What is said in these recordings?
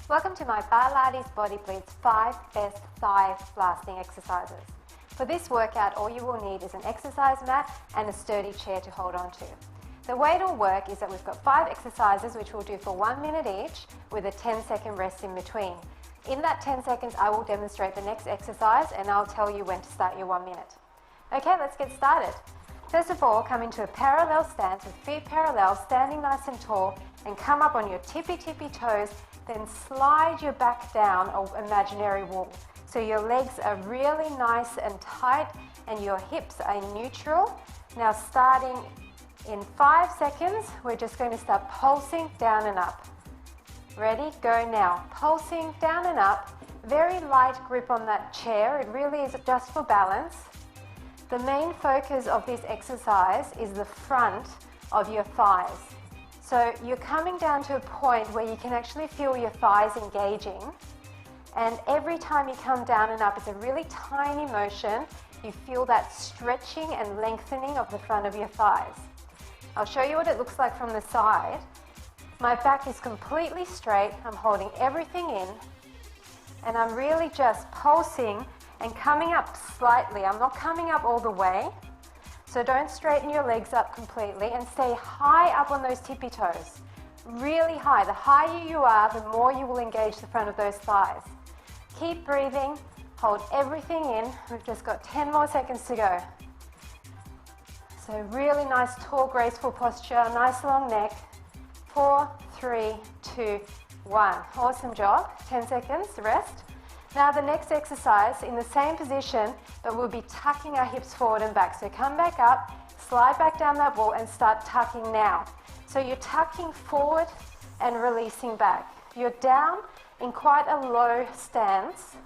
Welcome to my BARLATES Body BLITZ 5 Best Thigh Blasting Exercises. For this workout, all you will need is an exercise mat and a sturdy chair to hold on to. The way it'll work is that we've got 5 exercises which we'll do for 1 minute each with a 10-second rest in between. In that 10 seconds, I will demonstrate the next exercise and I'll tell you when to start your 1 minute. Okay, let's get started. First of all, come into a parallel stance with feet parallel, standing nice and tall, and come up on your tippy toes, then slide your back down an imaginary wall. So your legs are really nice and tight and your hips are neutral. Now starting in 5 seconds, we're just going to start pulsing down and up. Ready? Go now. Pulsing down and up. Very light grip on that chair. It really is just for balance. The main focus of this exercise is the front of your thighs. So you're coming down to a point where you can actually feel your thighs engaging, and every time you come down and up, it's a really tiny motion. You feel that stretching and lengthening of the front of your thighs. I'll show you what it looks like from the side. My back is completely straight. I'm holding everything in, and I'm really just pulsing and coming up slightly. I'm not coming up all the way. So don't straighten your legs up completely and stay high up on those tippy toes. Really high. The higher you are, the more you will engage the front of those thighs. Keep breathing. Hold everything in. We've just got 10 more seconds to go. So really nice, tall, graceful posture. Nice long neck. 4, 3, 2, 1. Awesome job. 10 seconds. Rest. Now the next exercise, in the same position, but we'll be tucking our hips forward and back. So come back up, slide back down that wall and start tucking now. So you're tucking forward and releasing back. You're down in quite a low stance,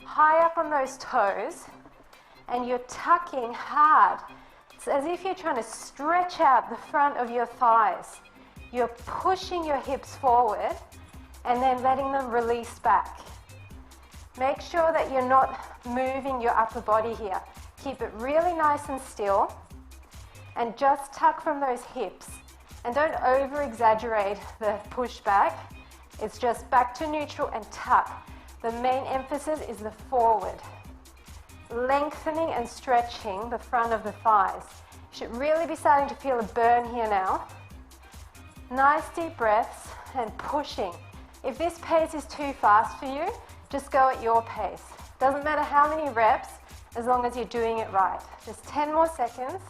high up on those toes, and you're tucking hard. It's as if you're trying to stretch out the front of your thighs. You're pushing your hips forward and then letting them release back. Make sure that you're not moving your upper body here. Keep it really nice and still and just tuck from those hips. And don't over-exaggerate the push back. It's just back to neutral and tuck. The main emphasis is the forward. Lengthening and stretching the front of the thighs. You should really be starting to feel a burn here now. Nice deep breaths and pushing. If this pace is too fast for you, just go at your pace. Doesn't matter how many reps, as long as you're doing it right. Just 10 more seconds.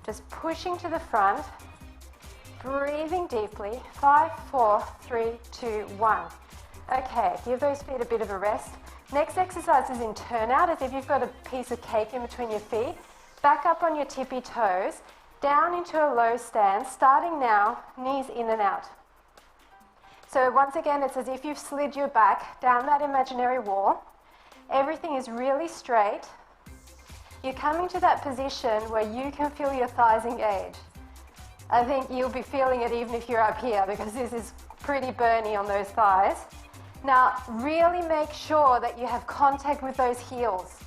Just pushing to the front. Breathing deeply. 5, 4, 3, 2, 1. Okay, give those feet a bit of a rest. Next exercise is in turnout, as if you've got a piece of cake in between your feet. Back up on your tippy toes. Down into a low stance. Starting now, knees in and out. So once again, it's as if you've slid your back down that imaginary wall. Everything is really straight. You're coming to that position where you can feel your thighs engage. I think you'll be feeling it even if you're up here, because this is pretty burny on those thighs. Now, really make sure that you have contact with those heels.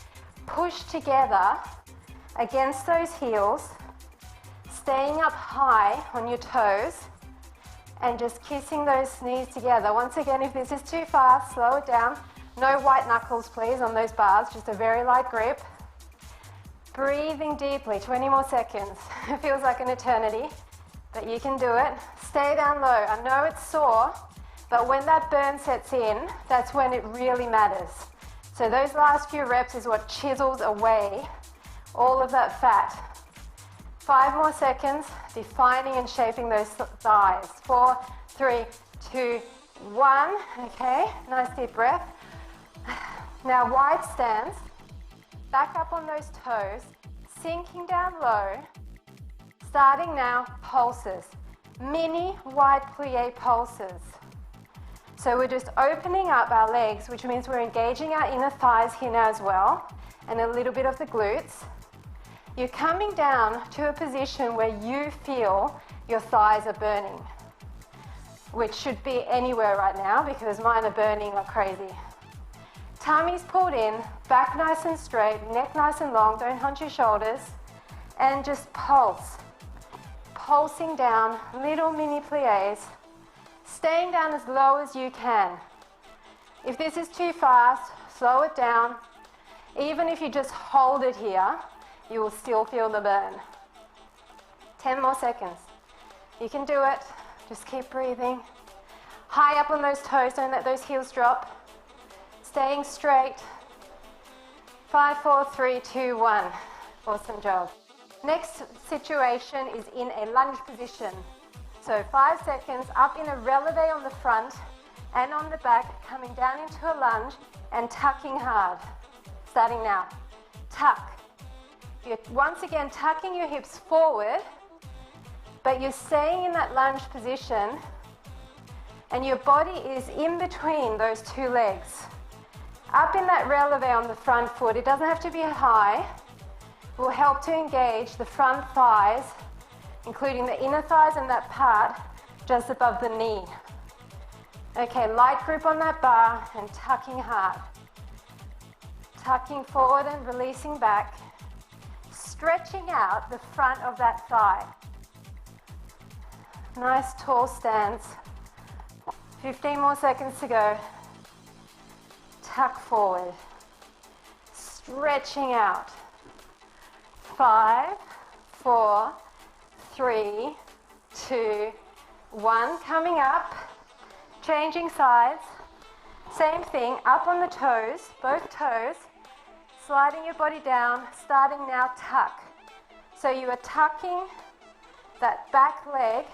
Push together against those heels, staying up high on your toes, and just kissing those knees together. Once again, if this is too fast, slow it down. No white knuckles, please, on those bars, just a very light grip. Breathing deeply, 20 more seconds. It feels like an eternity, but you can do it. Stay down low. I know it's sore, but when that burn sets in, that's when it really matters. So those last few reps is what chisels away all of that fat. 5 more seconds, defining and shaping those thighs. 4, 3, 2, 1. Okay, nice deep breath. Now wide stance, back up on those toes, sinking down low. Starting now, pulses. Mini wide plie pulses. So we're just opening up our legs, which means we're engaging our inner thighs here now as well, and a little bit of the glutes. You're coming down to a position where you feel your thighs are burning, which should be anywhere right now because mine are burning like crazy. Tummy's pulled in, back nice and straight, neck nice and long, don't hunch your shoulders, and just pulse. Pulsing down, little mini plies, Staying down as low as you can. If this is too fast, slow it down. Even if you just hold it here, you will still feel the burn. 10 more seconds. You can do it. Just keep breathing. High up on those toes, don't let those heels drop. Staying straight. 5, 4, 3, 2, 1. Awesome job. Next situation is in a lunge position. So 5 seconds up in a releve on the front and on the back, coming down into a lunge and tucking hard. Starting now. Tuck. You're once again tucking your hips forward, but you're staying in that lunge position and your body is in between those two legs. Up in that releve on the front foot, it doesn't have to be high, will help to engage the front thighs, including the inner thighs and that part just above the knee. Okay, light grip on that bar and tucking hard. Tucking forward and releasing back, stretching out the front of that thigh. Nice tall stance. 15 more seconds to go. Tuck forward, stretching out. 5, 4, 3, 2, 1. Coming up, changing sides. Same thing, up on the toes, both toes. Sliding your body down, starting now tuck. So you are tucking that back leg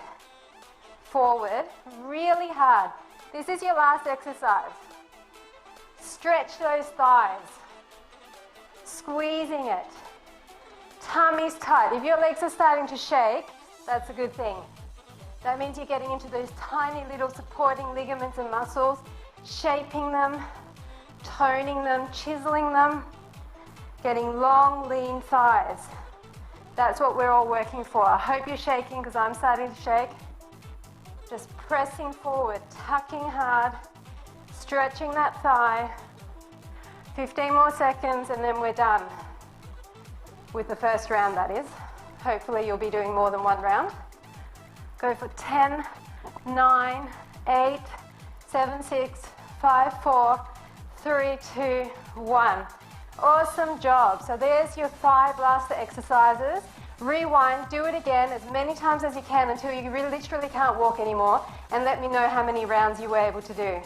forward really hard. This is your last exercise. Stretch those thighs. Squeezing it. Tummy's tight. If your legs are starting to shake, that's a good thing. That means you're getting into those tiny little supporting ligaments and muscles, shaping them, toning them, chiseling them, getting long, lean thighs. That's what we're all working for. I hope you're shaking because I'm starting to shake. Just pressing forward, tucking hard, stretching that thigh. 15 more seconds and then we're done. With the first round, that is. Hopefully you'll be doing more than one round. Go for 10, 9, 8, 7, 6, 5, 4, 3, 2, 1. Awesome job. So there's your thigh blaster exercises. Rewind, do it again as many times as you can until you really literally can't walk anymore, and let me know how many rounds you were able to do.